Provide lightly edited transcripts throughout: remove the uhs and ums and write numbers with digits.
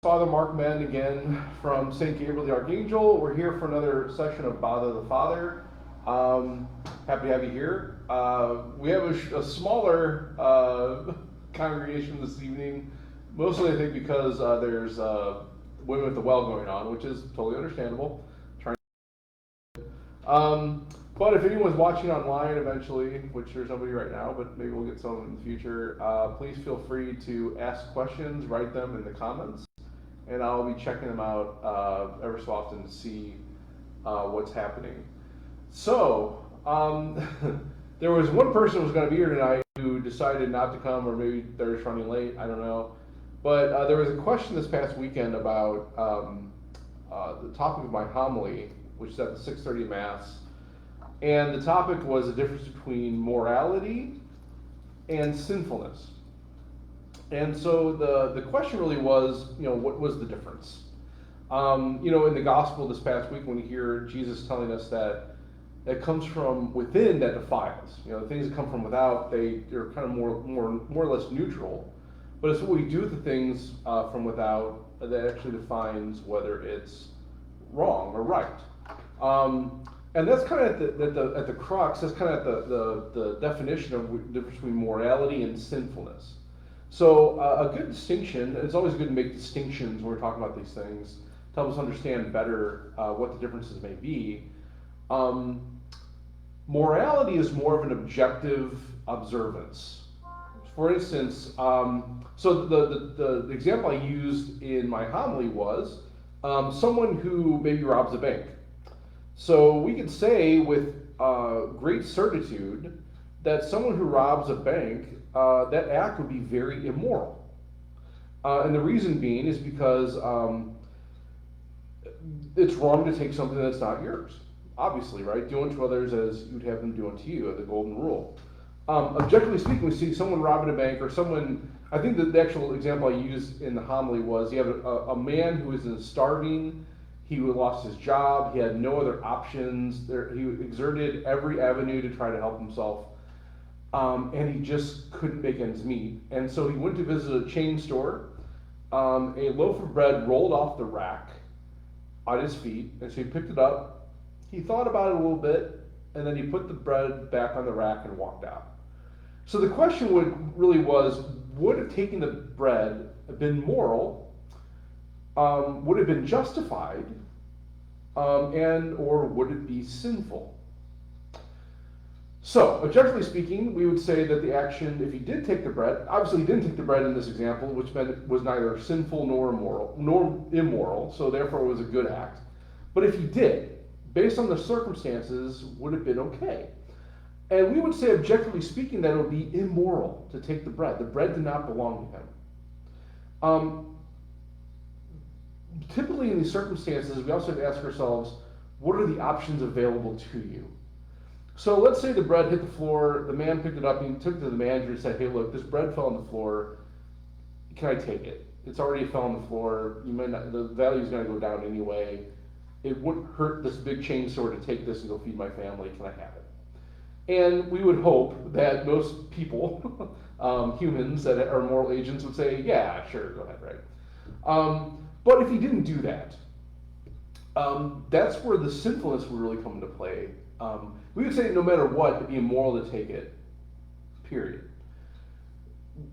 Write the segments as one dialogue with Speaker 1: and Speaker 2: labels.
Speaker 1: Father Mark Mann again from St. Gabriel the Archangel. We're here for another session of Bother the Father. Happy to have you here. We have a smaller congregation this evening, mostly I think because there's Women at the Well going on, which is totally understandable. But if anyone's watching online eventually, which there's nobody right now, but maybe we'll get some in the future, please feel free to ask questions, write them in the comments, and I'll be checking them out every so often to see what's happening. So, there was one person who was going to be here tonight who decided not to come, or maybe they're just running late, I don't know. But there was a question this past weekend about the topic of my homily, which is at the 6:30 Mass. And the topic was the difference between morality and sinfulness. And so the question really was, what was the difference? In the gospel this past week, when you hear Jesus telling us that comes from within that defiles. The things that come from without, they're kind of more or less neutral. But it's what we do with the things from without that actually defines whether it's wrong or right. And that's kind of at the crux. That's kind of at the definition of the difference between morality and sinfulness. So a good distinction. It's always good to make distinctions when we're talking about these things to help us understand better what the differences may be. Morality is more of an objective observance. For instance, so the example I used in my homily was someone who maybe robs a bank. So we could say with great certitude that someone who robs a bank, that act would be very immoral. And the reason being is because it's wrong to take something that's not yours. Obviously, right? Do unto others as you'd have them do unto you, the golden rule. Objectively speaking, we see someone robbing a bank, or someone, I think that the actual example I used in the homily was you have a man who is starving. He lost his job. He had no other options. He exerted every avenue to try to help himself, and he just couldn't make ends meet. And so he went to visit a chain store. A loaf of bread rolled off the rack on his feet, and so he picked it up. He thought about it a little bit, and then he put the bread back on the rack and walked out. So the question was, would taking the bread have been moral? Would it have been justified, or would it be sinful? So, objectively speaking, we would say that the action, if he did take the bread, obviously he didn't take the bread in this example, which meant it was neither sinful nor immoral, so therefore it was a good act. But if he did, based on the circumstances, would it have been okay? And we would say, objectively speaking, that it would be immoral to take the bread. The bread did not belong to him. Typically in these circumstances, we also have to ask ourselves, what are the options available to you? So let's say the bread hit the floor, the man picked it up, and he took it to the manager and said, hey, look, this bread fell on the floor, can I take it? It's already fell on the floor, the value is going to go down anyway, it wouldn't hurt this big chain store to take this and go feed my family, can I have it? And we would hope that most people, humans that are moral agents, would say, yeah, sure, go ahead, right? But if he didn't do that, that's where the sinfulness would really come into play. We would say no matter what, it'd be immoral to take it, period.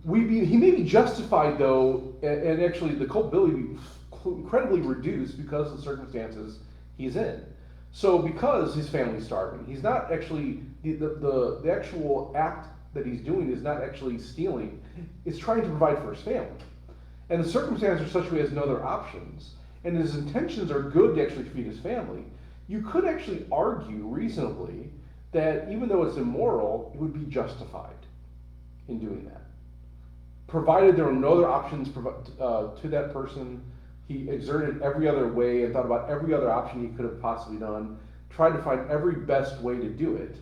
Speaker 1: He may be justified, though, and actually the culpability would be incredibly reduced because of the circumstances he's in. So because his family's starving, he's not actually, the actual act that he's doing is not actually stealing, it's trying to provide for his family. And the circumstances are such that he has no other options, and his intentions are good to actually feed his family, you could actually argue reasonably that even though it's immoral, it would be justified in doing that. Provided there were no other options to that person, he exerted every other way and thought about every other option he could have possibly done, tried to find every best way to do it,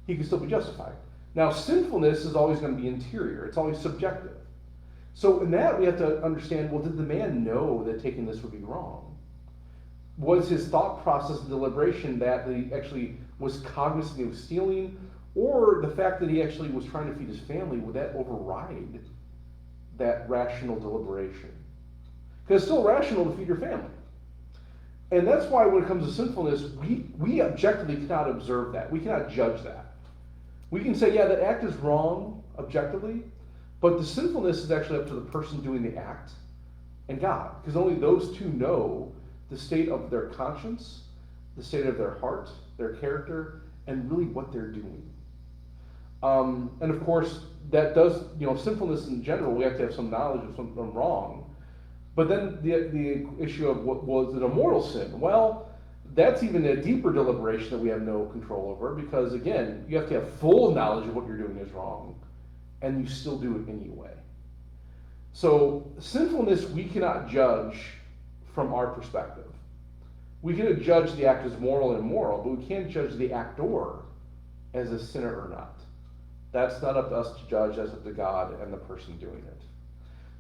Speaker 1: he could still be justified. Now, sinfulness is always going to be interior. It's always subjective. So in that, we have to understand, well, did the man know that taking this would be wrong? Was his thought process and deliberation that he actually was cognizant of stealing, or the fact that he actually was trying to feed his family, would that override that rational deliberation? Because it's still rational to feed your family. And that's why when it comes to sinfulness, we objectively cannot observe that. We cannot judge that. We can say, yeah, that act is wrong objectively, but the sinfulness is actually up to the person doing the act and God. Because only those two know the state of their conscience, the state of their heart, their character, and really what they're doing. And of course, that does, sinfulness in general, we have to have some knowledge of something wrong. But then the issue of what was it a mortal sin? Well, that's even a deeper deliberation that we have no control over, because again, you have to have full knowledge of what you're doing is wrong, and you still do it anyway. So sinfulness we cannot judge from our perspective. We can judge the act as moral and immoral, but we can't judge the actor as a sinner or not. That's not up to us to judge, that's up to God and the person doing it.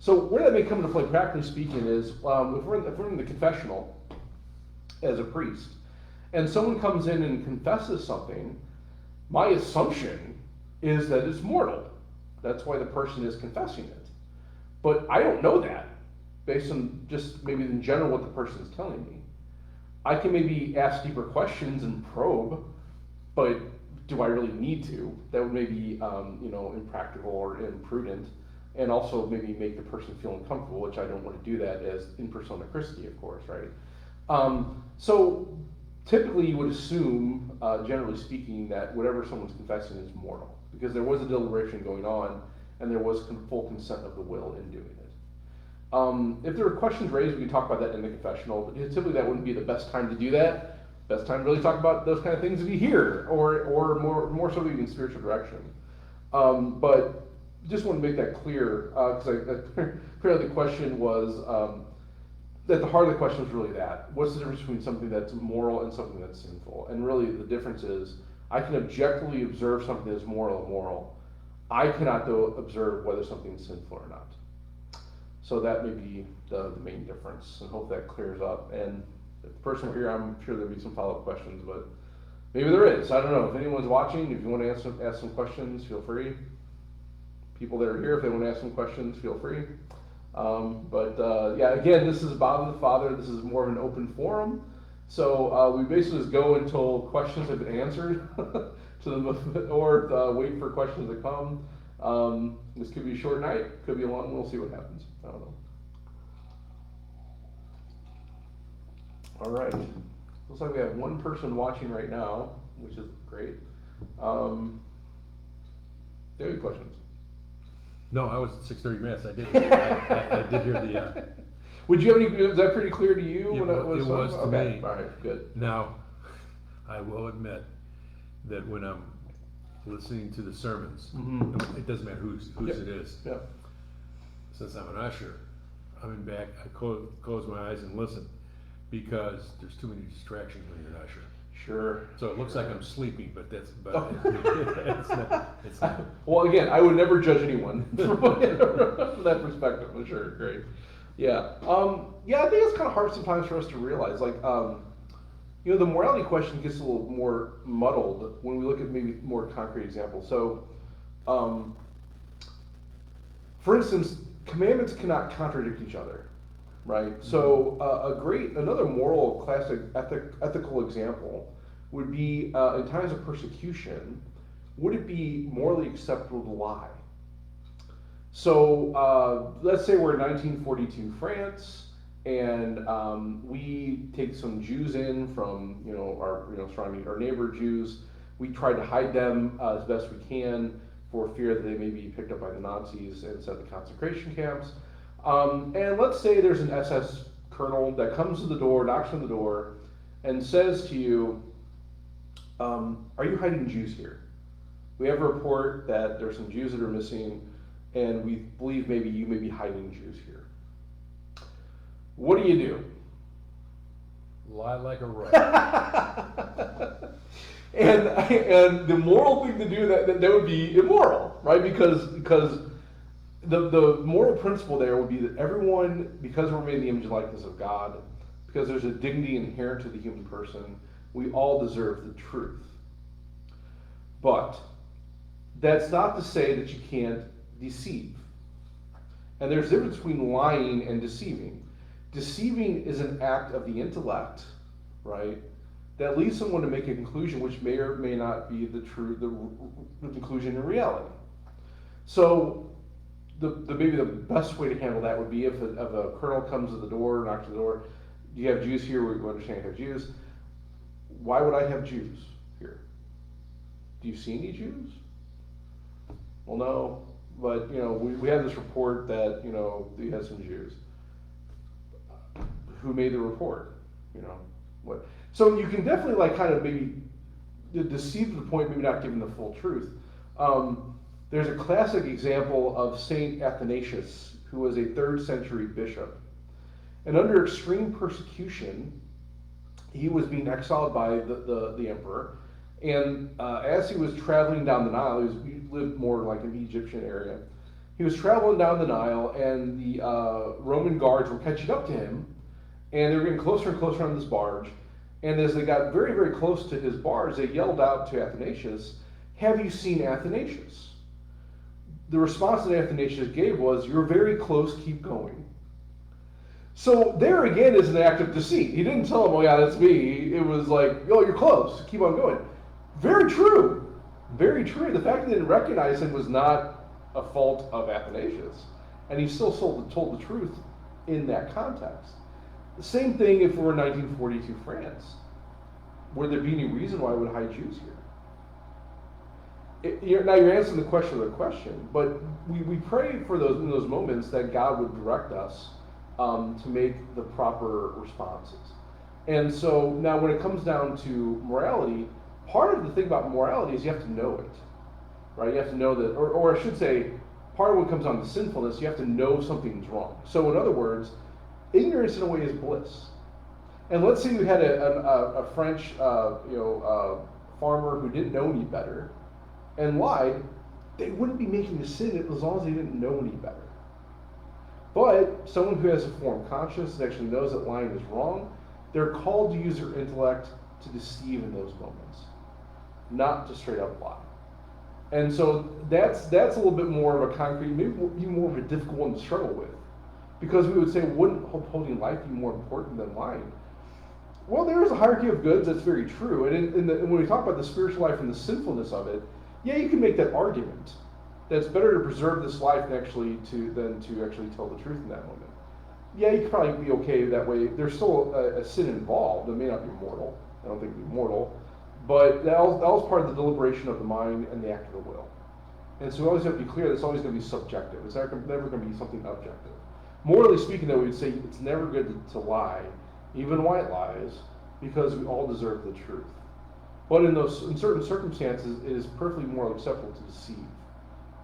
Speaker 1: So where that may come into play, practically speaking, is if we're in the confessional as a priest, and someone comes in and confesses something, my assumption is that it's mortal. That's why the person is confessing it. But I don't know that, based on just maybe in general what the person is telling me. I can maybe ask deeper questions and probe, but do I really need to? That would maybe impractical or imprudent, and also maybe make the person feel uncomfortable, which I don't want to do that as in persona Christi, of course, right? So typically you would assume, generally speaking, that whatever someone's confessing is mortal, because there was a deliberation going on, and there was full consent of the will in doing it. If there are questions raised, we can talk about that in the confessional, but typically that wouldn't be the best time to do that. Best time to really talk about those kind of things if you hear, or more so even spiritual direction. But just want to make that clear, because apparently the question was, that the heart of the question was really that. What's the difference between something that's moral and something that's sinful? And really the difference is, I can objectively observe something that's moral or immoral. I cannot, though, observe whether something is sinful or not. So that may be the main difference, and hope that clears up. And if the person were here, I'm sure there'll be some follow-up questions, but maybe there is. I don't know. If anyone's watching, if you want to ask some questions, feel free. People that are here, if they want to ask some questions, feel free. Yeah, again, this is Bob the Father. This is more of an open forum. So we basically just go until questions have been answered, or wait for questions to come. This could be a short night, could be a long one. We'll see what happens. I don't know. All right. Looks like we have one person watching right now, which is great. Do you have any questions?
Speaker 2: No, I was at 6:30 minutes. I did. I did hear the.
Speaker 1: Would you have any? Was that pretty clear to you?
Speaker 2: It was to
Speaker 1: okay.
Speaker 2: me.
Speaker 1: All right, good.
Speaker 2: Now, I will admit that when I'm listening to the sermons, it doesn't matter whose it is.
Speaker 1: Yep.
Speaker 2: Since I'm an usher, I'm in back. I close my eyes and listen, because there's too many distractions when you're an usher.
Speaker 1: Sure.
Speaker 2: So it looks like I'm sleeping, but it's not.
Speaker 1: Well, again, I would never judge anyone from that perspective. For sure, great. Yeah. Yeah, I think it's kind of hard sometimes for us to realize, like, the morality question gets a little more muddled when we look at maybe more concrete examples. So, for instance, commandments cannot contradict each other, right? So, another moral, classic, ethical example would be in times of persecution. Would it be morally acceptable to lie? So, let's say we're in 1942 France, and we take some Jews in from our surrounding our neighbor Jews. We try to hide them as best we can for fear that they may be picked up by the Nazis and sent to concentration camps. And let's say there's an SS colonel that comes to the door, knocks on the door, and says to you, "Are you hiding Jews here? We have a report that there's some Jews that are missing, and we believe maybe you may be hiding Jews here." What do?
Speaker 2: Lie like a rock.
Speaker 1: and the moral thing to do that would be immoral, right? Because the moral principle there would be that everyone, because we're made in the image and likeness of God, because there's a dignity inherent to the human person, we all deserve the truth. But that's not to say that you can't deceive. And there's a difference between lying and deceiving. Deceiving is an act of the intellect, right? That leads someone to make a conclusion which may or may not be the conclusion in reality. So, maybe the best way to handle that would be if a colonel comes to the door, knocks on the door. Do you have Jews here? We understand you have Jews. Why would I have Jews here? Do you see any Jews? Well, no, but we have this report that he has some Jews. Who made the report? What? So you can definitely kind of maybe deceive to the point, maybe not giving the full truth. There's a classic example of Saint Athanasius, who was a 3rd century bishop, and under extreme persecution, he was being exiled by the emperor. And as he was traveling down the Nile, he lived more like in the Egyptian area. He was traveling down the Nile, and the Roman guards were catching up to him, and they were getting closer and closer on this barge. And as they got very, very close to his barge, they yelled out to Athanasius, "Have you seen Athanasius?" The response that Athanasius gave was, "You're very close, keep going." So there again is an act of deceit. He didn't tell him, "Oh yeah, that's me." It was like, "Oh, you're close, keep on going." Very true. Very true. The fact that they didn't recognize him was not a fault of Athanasius. And he still told the truth in that context. The same thing if we're in 1942 France. Would there be any reason why I would hide Jews here? Now you're answering the question, but we pray for those in those moments that God would direct us to make the proper responses. And so now when it comes down to morality, part of the thing about morality is you have to know it, right? You have to know that, or I should say, part of what comes down to sinfulness, you have to know something's wrong. So in other words, ignorance in a way is bliss. And let's say you had a French farmer who didn't know any better and lied, they wouldn't be making a sin as long as they didn't know any better. But someone who has a formed conscience and actually knows that lying is wrong, they're called to use their intellect to deceive in those moments, not to straight up lie. And so that's a little bit more of a concrete, maybe more of a difficult one to struggle with. Because we would say, wouldn't upholding life be more important than lying? Well, there is a hierarchy of goods, that's very true. And when we talk about the spiritual life and the sinfulness of it, yeah, you can make that argument. That it's better to preserve this life than to actually tell the truth in that moment. Yeah, you could probably be okay that way. There's still a sin involved. It may not be mortal. I don't think it would be mortal. But that was part of the deliberation of the mind and the act of the will. And so we always have to be clear that it's always going to be subjective. It's never going to be something objective. Morally speaking, though, we would say it's never good to lie, even white lies, because we all deserve the truth. But in certain circumstances, it is perfectly morally acceptable to deceive.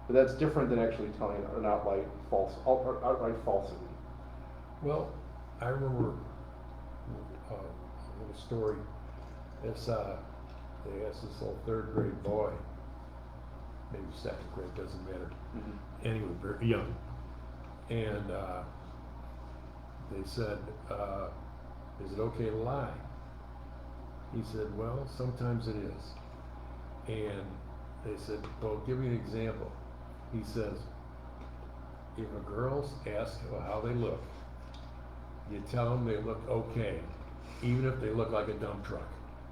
Speaker 1: But that's different than actually telling an outright falsity.
Speaker 2: Well, I remember a little story. It's they asked this little 3rd grade boy, maybe 2nd grade, doesn't matter. Mm-hmm. Anyway, very young. And they said, "Is it okay to lie?" He said, "Well, sometimes it is." And they said, "Well, give me an example." He says, "If a girl's asked how they look, you tell them they look okay, even if they look like a dump truck."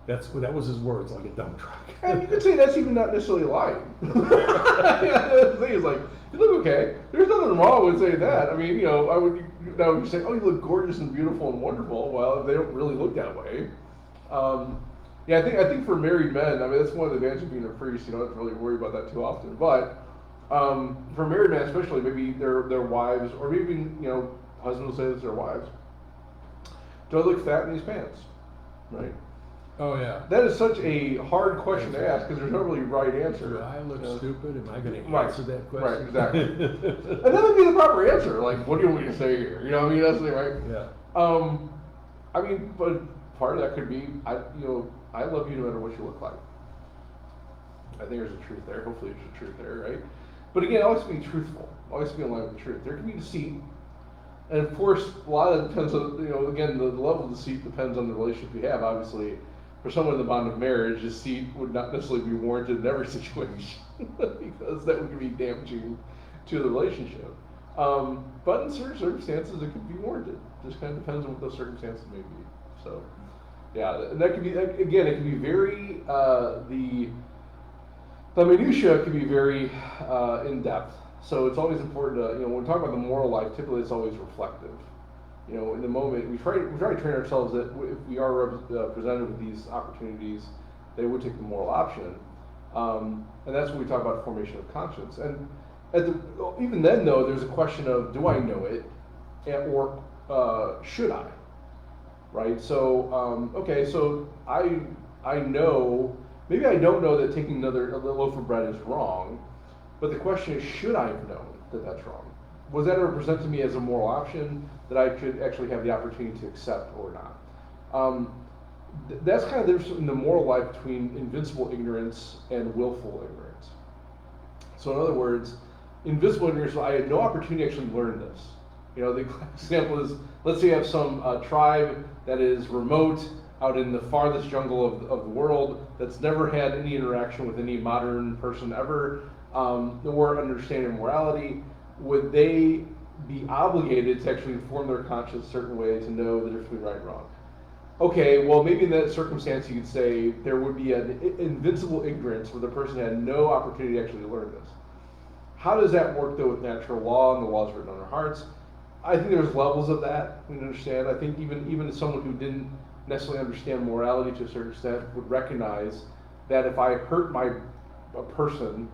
Speaker 2: That was his words, like a dump truck.
Speaker 1: And you could say that's even not necessarily lying. The thing is, like, you look okay. There's nothing wrong with saying that. I mean, I would say, "Oh, you look gorgeous and beautiful and wonderful." Well, they don't really look that way. I think for married men, I mean, that's one of the advantages of being a priest. You don't have to really worry about that too often. But for married men, especially, maybe their wives, or maybe husbands will say this to their wives, "Do I look fat in these pants?" Right?
Speaker 2: Oh yeah.
Speaker 1: That is such a hard question to ask because there's no really right answer.
Speaker 2: Do I look stupid? Am I going to answer that question?
Speaker 1: Right, exactly. And that would be the proper answer. Like, what do you want me to say here? I mean, that's the right.
Speaker 2: Yeah.
Speaker 1: I mean, but part of that could be, I love you no matter what you look like. I think there's a truth there. Hopefully there's a truth there, right? But again, always be truthful. Always be in line with the truth. There can be deceit. And of course, a lot of it depends on, again, the level of deceit depends on the relationship you have. Obviously, for someone in the bond of marriage, deceit would not necessarily be warranted in every situation because that would be damaging to the relationship. But in certain circumstances, it could be warranted. Just kind of depends on what those circumstances may be. So, yeah, and that could be, again, it can be very, the minutia can be very in depth. So it's always important to, when we talk about the moral life, typically it's always reflective. In the moment, we try to train ourselves that if we are presented with these opportunities, they would take the moral option. And that's when we talk about formation of conscience. And even then, though, there's a question of, do I know it, or should I? Right? So, okay, so I know, maybe I don't know that taking a loaf of bread is wrong, but the question is, should I have known that that's wrong? Was that ever presented to me as a moral option that I could actually have the opportunity to accept or not? That's kind of the difference in the moral life between invincible ignorance and willful ignorance. So in other words, invincible ignorance, I had no opportunity to actually learn this. The example is, let's say you have some tribe that is remote out in the farthest jungle of the world that's never had any interaction with any modern person ever, or understanding morality. Would they be obligated to actually inform their conscience a certain way to know the difference between right and wrong? Okay, well, maybe in that circumstance you could say there would be an invincible ignorance where the person had no opportunity to actually learn this. How does that work, though, with natural law and the laws written on our hearts? I think there's levels of that, we understand. I think even someone who didn't necessarily understand morality to a certain extent would recognize that if I hurt a person,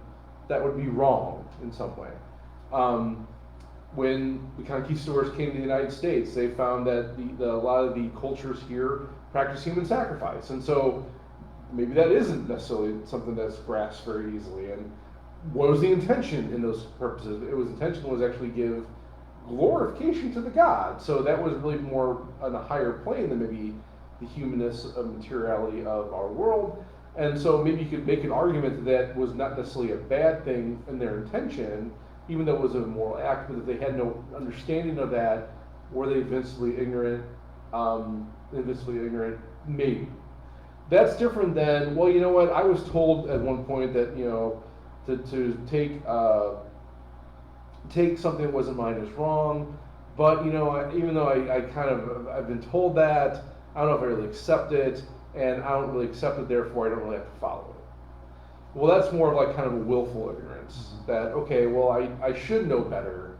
Speaker 1: that would be wrong in some way. When the conquistadors came to the United States, they found that a lot of the cultures here practice human sacrifice. And so maybe that isn't necessarily something that's grasped very easily. And what was the intention in those purposes? Intention was actually give glorification to the God. So that was really more on a higher plane than maybe the humanness of materiality of our world. And so maybe you could make an argument that was not necessarily a bad thing in their intention, even though it was a moral act, but if they had no understanding of that, were they invincibly ignorant? Maybe. That's different than, well, you know what, I was told at one point that, to take something that wasn't mine is wrong, but, even though I've been told that, I don't know if I really accept it, and I don't really accept it, therefore I don't really have to follow it. Well, that's more of like kind of a willful ignorance, that, okay, well, I should know better,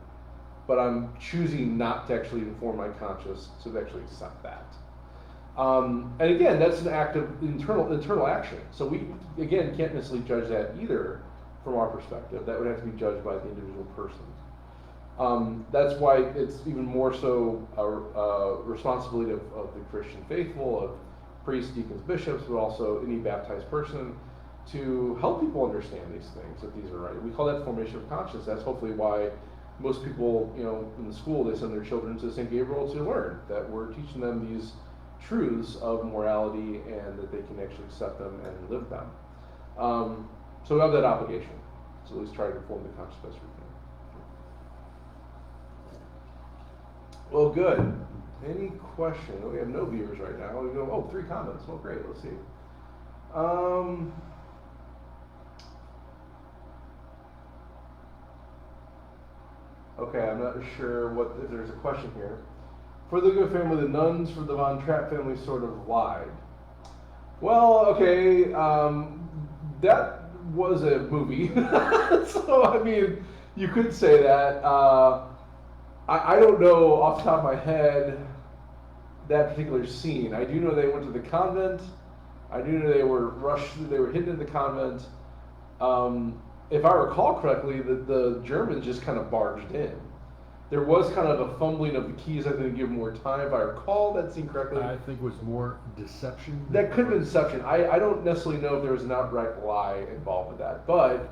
Speaker 1: but I'm choosing not to actually inform my conscience to actually accept that. And again, that's an act of internal action. So we, again, can't necessarily judge that either from our perspective. That would have to be judged by the individual person. That's why it's even more so a responsibility of the Christian faithful, of priests, deacons, bishops, but also any baptized person, to help people understand these things, that these are right. We call that formation of conscience. That's hopefully why most people, in the school, they send their children to St. Gabriel to learn, that we're teaching them these truths of morality and that they can actually accept them and live them. So we have that obligation. So at least try to inform the conscience best we can. Well, good. Any question? We have no viewers right now. We go, 3 comments. Well, great. Let's see. Okay, I'm not sure if there's a question here. For the Good family, the nuns for the Von Trapp family sort of lied. Well, okay, that was a movie. So, I mean, you could say that. I don't know off the top of my head that particular scene. I do know they went to the convent. I do know they were hidden in the convent. If I recall correctly, the Germans just kind of barged in. There was kind of a fumbling of the keys, I think, to give more time, if I recall that scene correctly.
Speaker 2: I think it was more deception.
Speaker 1: That could have been deception. I don't necessarily know if there was an outright lie involved with that. But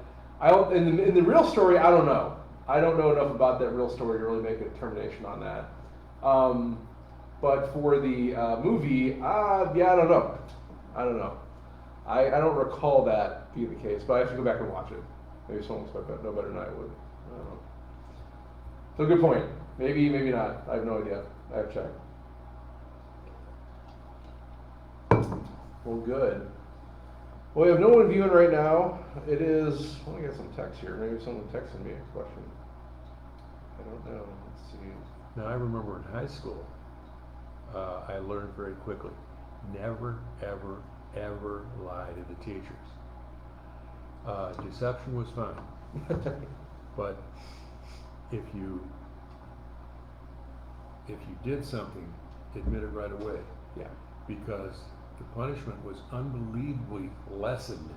Speaker 1: in the real story, I don't know. I don't know enough about that real story to really make a determination on that. But for the movie, I don't know. I don't know. I don't recall that being the case, but I have to go back and watch it. Maybe someone will know better than I would. I don't know. So good point. Maybe, maybe not. I have no idea. I have to check. Well, good. Well, we have no one viewing right now. It is, let me get some text here. Maybe someone texted me a question. don't know. Let's see.
Speaker 2: Now, I remember in high school, I learned very quickly, never, ever, ever lie to the teachers. Deception was fine, but if you did something, admit it right away,
Speaker 1: Yeah.
Speaker 2: because the punishment was unbelievably lessened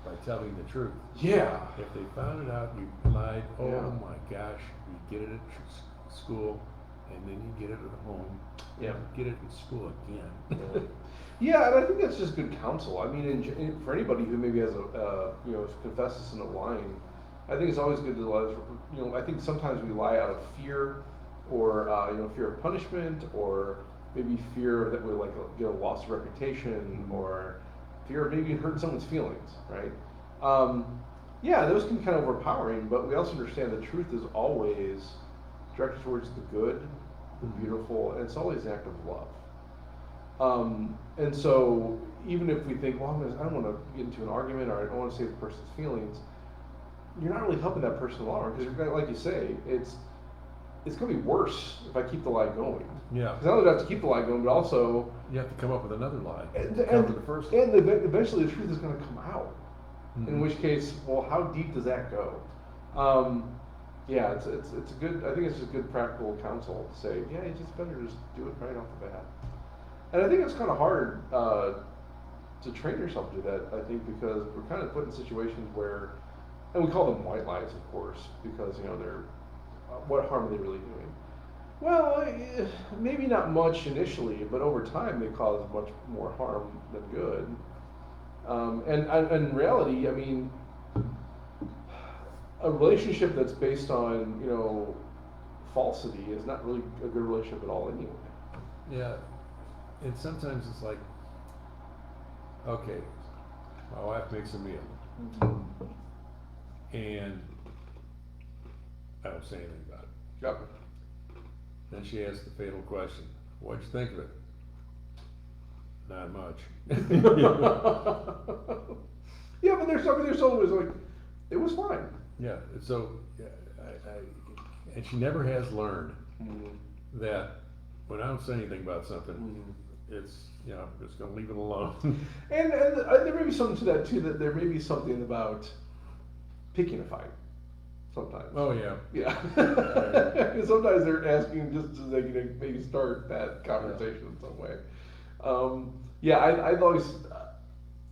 Speaker 2: by telling the truth.
Speaker 1: Yeah.
Speaker 2: If they found it out, you lied, oh
Speaker 1: Yeah.
Speaker 2: my gosh, you get it at school, and then you get it at home.
Speaker 1: Yeah.
Speaker 2: You get it in school again.
Speaker 1: Yeah, and I think that's just good counsel. I mean, for anybody who maybe has confesses in a lying, I think it's always good to let us, I think sometimes we lie out of fear, or fear of punishment, or maybe fear that we get a lost reputation, or fear of maybe hurting someone's feelings, right? Yeah, those can be kind of overpowering, but we also understand that truth is always directed towards the good, the beautiful, and it's always an act of love. And so even if we think, well, I don't want to get into an argument, or I don't want to save the person's feelings, you're not really helping that person along, because like you say, it's going to be worse if I keep the lie going.
Speaker 2: Yeah.
Speaker 1: Because not only do I have to keep the lie going, but also
Speaker 2: You have to come up with another lie
Speaker 1: and,
Speaker 2: to cover the first one.
Speaker 1: and eventually the truth is going to come out. In which case, well, how deep does that go? Yeah, it's a good. I think it's just good practical counsel to say, yeah, you just better just do it right off the bat. And I think it's kind of hard to train yourself to do that. I think because we're kind of put in situations where, and we call them white lies, of course, because they're what harm are they really doing? Well, maybe not much initially, but over time they cause much more harm than good. And in reality, I mean, a relationship that's based on falsity is not really a good relationship at all anyway.
Speaker 2: Yeah, and sometimes it's like, okay, my wife makes a meal, and I don't say anything about it.
Speaker 1: Yep.
Speaker 2: Then she asks the fatal question, what'd you think of it? Not much.
Speaker 1: Yeah, but there's always like, it was fine.
Speaker 2: Yeah, and so, and she never has learned that when I don't say anything about something, it's, just gonna leave it alone.
Speaker 1: And there may be something to that too, that there may be something about picking a fight sometimes.
Speaker 2: Oh, yeah.
Speaker 1: Yeah. Because sometimes they're asking just so they can maybe start that conversation in some way. I've always,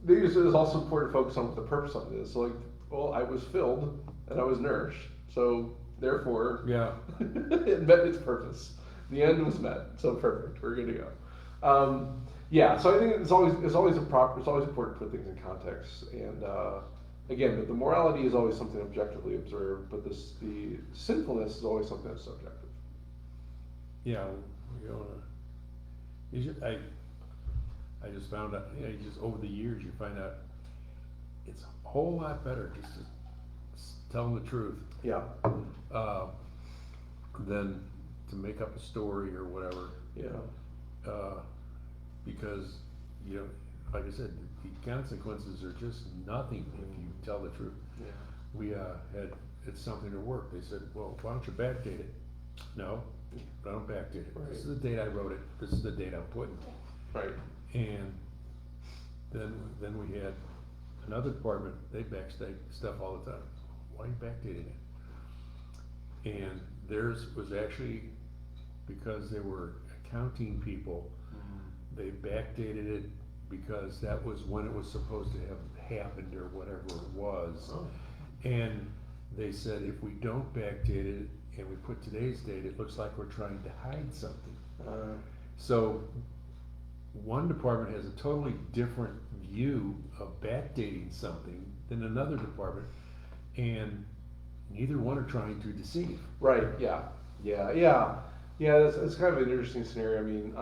Speaker 1: maybe it's also important to focus on what the purpose of it is. So well, I was filled and I was nourished, so therefore,
Speaker 2: Yeah.
Speaker 1: it met its purpose. The end was met, so perfect. We're good to go. So I think it's always important to put things in context, and again, the morality is always something objectively observed, but the sinfulness is always something that's subjective.
Speaker 2: Yeah, I just found out, just over the years, you find out it's a whole lot better just to tell them the truth.
Speaker 1: Yeah.
Speaker 2: Than to make up a story or whatever.
Speaker 1: Yeah.
Speaker 2: Because, like I said, the consequences are just nothing if you tell the truth.
Speaker 1: Yeah.
Speaker 2: We it's something to work. They said, well, why don't you backdate it? No, I don't backdate it.
Speaker 1: Right.
Speaker 2: This is the date I wrote it. This is the date I'm putting.
Speaker 1: Right.
Speaker 2: And then we had another department, they backdate stuff all the time. Why are you backdating it? And theirs was actually because they were accounting people. They backdated it because that was when it was supposed to have happened or whatever it was.
Speaker 1: Oh.
Speaker 2: And they said if we don't backdate it and we put today's date, it looks like we're trying to hide something. So one department has a totally different view of backdating something than another department, and neither one are trying to deceive.
Speaker 1: Right. Yeah. That's kind of an interesting scenario. I mean,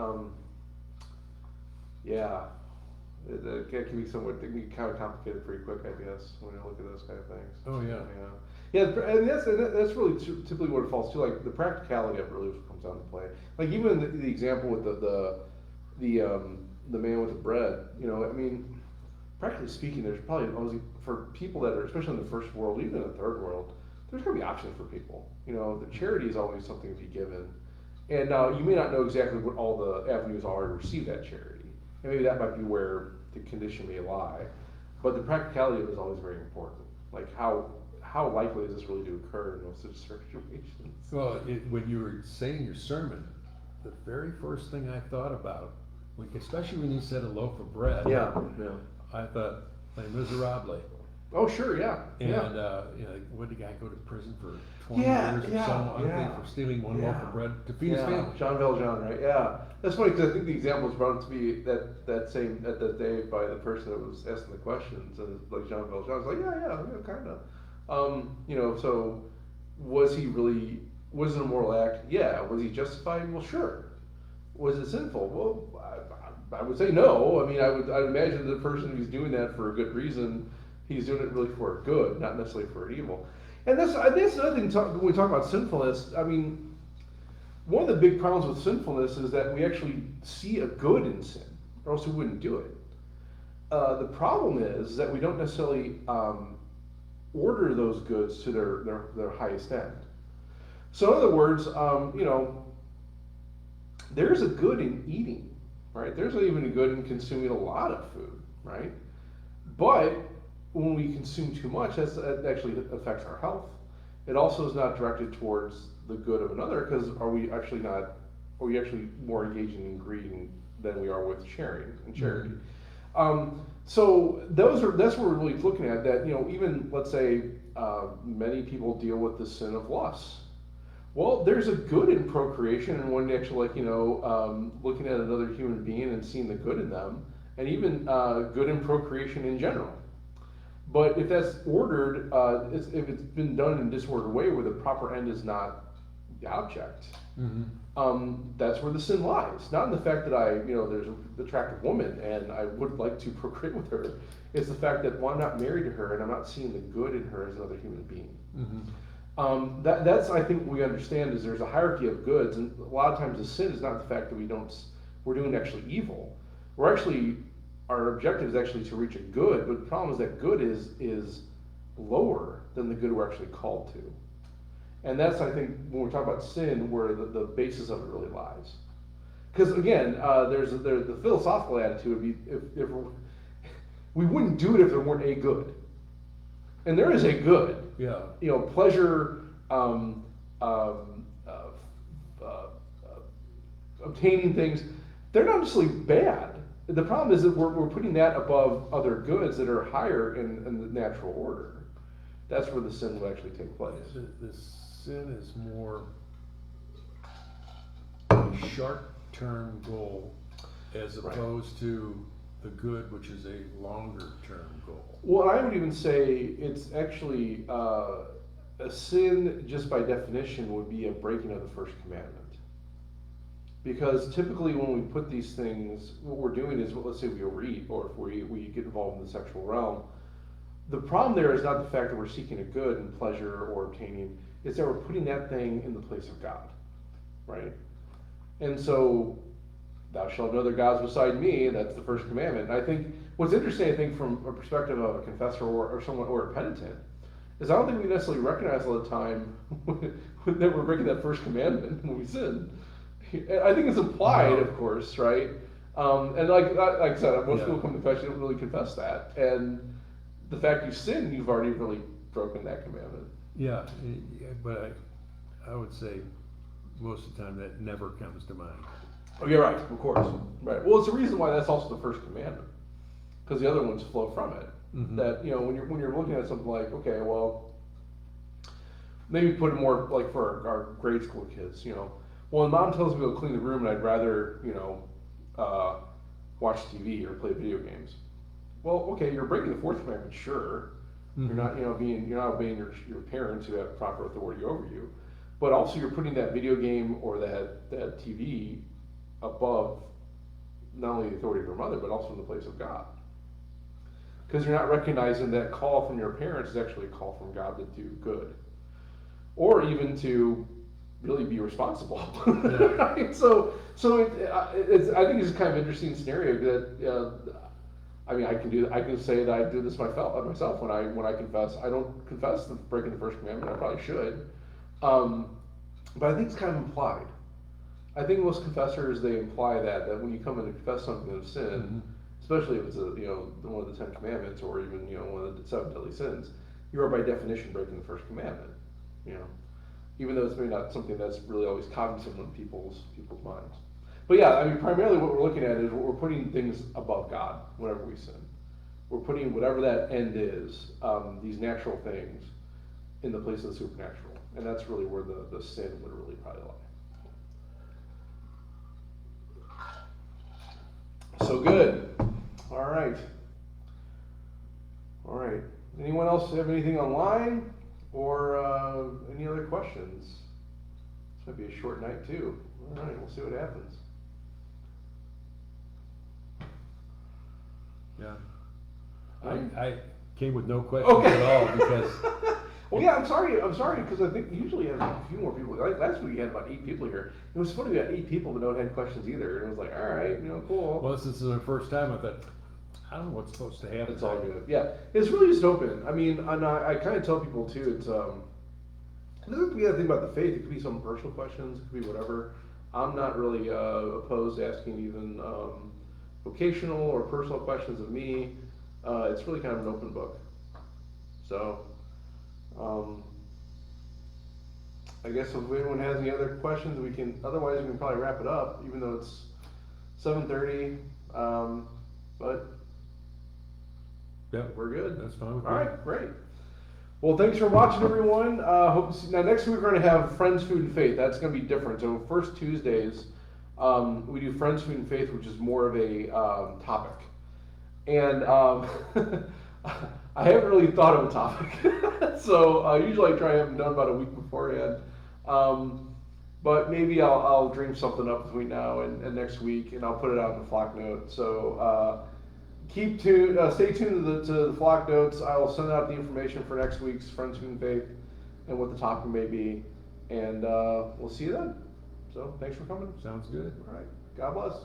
Speaker 1: it can be kind of complicated pretty quick, I guess, when you look at those kind of things.
Speaker 2: Oh yeah.
Speaker 1: And that's really typically what it falls to. Like the practicality of it really comes down to play. Like even the example with the man with the bread. I mean, practically speaking, there's probably for people that are, especially in the first world, even in the third world, there's going to be options for people. You know, the charity is always something to be given. And now you may not know exactly what all the avenues are to receive that charity. And maybe that might be where the condition may lie. But the practicality of it is always very important. Like how likely is this really to occur in those such situations?
Speaker 2: Well, when you were saying your sermon, the very first thing I thought about, especially when you said a loaf of bread,
Speaker 1: Yeah.
Speaker 2: I thought, Les Miserables.
Speaker 1: Oh, sure, yeah.
Speaker 2: And,
Speaker 1: yeah.
Speaker 2: What did the guy go to prison for 20
Speaker 1: Yeah,
Speaker 2: years or
Speaker 1: yeah,
Speaker 2: some other thing
Speaker 1: yeah.
Speaker 2: for stealing one
Speaker 1: Yeah.
Speaker 2: loaf of bread to feed his family?
Speaker 1: Jean Valjean, right? Yeah. That's funny because I think the example was brought up to me that day by the person that was asking the questions, and like Jean Valjean, I was like, yeah, kind of. So was it a moral act? Yeah. Was he justified? Well, sure. Was it sinful? Well, I would say no. I mean, I'd imagine the person who's doing that for a good reason, he's doing it really for a good, not necessarily for an evil. And that's another thing when we talk about sinfulness. I mean, one of the big problems with sinfulness is that we actually see a good in sin, or else we wouldn't do it. The problem is that we don't necessarily order those goods to their highest end. So in other words, there's a good in eating, right? There's even a good in consuming a lot of food, right? But when we consume too much, that actually affects our health. It also is not directed towards the good of another, because are we actually more engaging in greed than we are with sharing and charity? So that's what we're really looking at. That even let's say many people deal with the sin of lust. Well, there's a good in procreation, and when actually looking at another human being and seeing the good in them, and even good in procreation in general. But if that's ordered, if it's been done in a disordered way where the proper end is not the object, that's where the sin lies. Not in the fact that there's an attractive woman and I would like to procreate with her. It's the fact that, well, I'm not married to her and I'm not seeing the good in her as another human being. That's I think what we understand is there's a hierarchy of goods, and a lot of times the sin is not the fact that we're doing actually evil. Our objective is actually to reach a good, but the problem is that good is lower than the good we're actually called to. And that's, I think, when we talk about sin, where the basis of it really lies. Because again, there's the philosophical attitude would be if we wouldn't do it if there weren't a good. And there is a good.
Speaker 2: Yeah.
Speaker 1: Pleasure, obtaining things, they're not necessarily bad. The problem is that we're putting that above other goods that are higher in the natural order. That's where the sin will actually take place.
Speaker 2: The sin is more a short-term goal as opposed to the good, which is a longer-term goal.
Speaker 1: Well, I would even say it's actually a sin, just by definition, would be a breaking of the first commandment. Because typically when we put these things, what we're doing is, let's say we overeat, or if we get involved in the sexual realm, the problem there is not the fact that we're seeking a good and pleasure or obtaining, it's that we're putting that thing in the place of God, right? And so, thou shalt know other gods beside me, that's the first commandment. And I think, what's interesting, from a perspective of a confessor or someone, or a penitent, is I don't think we necessarily recognize all the time that we're breaking that first commandment when we sin. I think it's implied, of course, right? And like I said, most people come to confess, you don't really confess that. And the fact you sin, you've already really broken that commandment.
Speaker 2: Yeah, but I would say most of the time that never comes to mind.
Speaker 1: Oh, you're right, of course. Right. Well, it's the reason why that's also the first commandment, because the other ones flow from it. That when you're looking at something like, okay, well, maybe put it more like for our grade school kids. Well, when mom tells me to clean the room, and I'd rather watch TV or play video games. Well, okay, you're breaking the fourth commandment, sure. You're not you're not obeying your parents who have proper authority over you, but also you're putting that video game or that TV above not only the authority of your mother, but also in the place of God. Because you're not recognizing that call from your parents is actually a call from God to do good, or even to really be responsible. Right? So I think it's kind of an interesting scenario that I mean, I can say that I do this myself when I confess. I don't confess the breaking the first commandment. I probably should, but I think it's kind of implied. I think most confessors, they imply that when you come in and confess something of sin, especially if it's one of the 10 commandments or even one of the 7 deadly sins, you are by definition breaking the first commandment. Even though it's maybe not something that's really always cognizant in people's minds. But yeah, I mean, primarily what we're looking at is we're putting things above God whenever we sin. We're putting whatever that end is, these natural things, in the place of the supernatural, and that's really where the sin would really probably lie. So good. All right. Anyone else have anything online or any other questions? This might be a short night too. All right, we'll see what happens.
Speaker 2: Yeah. I came with no questions at all because.
Speaker 1: Well, yeah, I'm sorry because I think usually you have a few more people. Like last week, you had about 8 people here. It was funny, we had 8 people, but no one had questions either. And it was like, all right, cool.
Speaker 2: Well, since this is the first time, I thought, I don't know what's supposed to happen.
Speaker 1: It's all good. Yeah, it's really just open. I mean, and I kind of tell people too. It doesn't have to be anything about the faith. It could be some personal questions. It could be whatever. I'm not really opposed to asking even vocational or personal questions of me. It's really kind of an open book. So. I guess if anyone has any other questions, otherwise we can probably wrap it up, even though it's 7:30, but
Speaker 2: yeah,
Speaker 1: we're good.
Speaker 2: That's fine with me.
Speaker 1: All right, great. Well, thanks for watching, everyone. Hope to see, now next week we're going to have Friends, Food, and Faith. That's going to be different. So first Tuesdays, we do Friends, Food, and Faith, which is more of a topic. And I haven't really thought of a topic, so usually I try to have them done about a week beforehand. But maybe I'll dream something up between now and next week, and I'll put it out in the flock note. So keep tuned, stay tuned to the flock notes. I'll send out the information for next week's Friends, Food, and Faith, and what the topic may be, and we'll see you then. So thanks for coming.
Speaker 2: Sounds good.
Speaker 1: All right. God bless.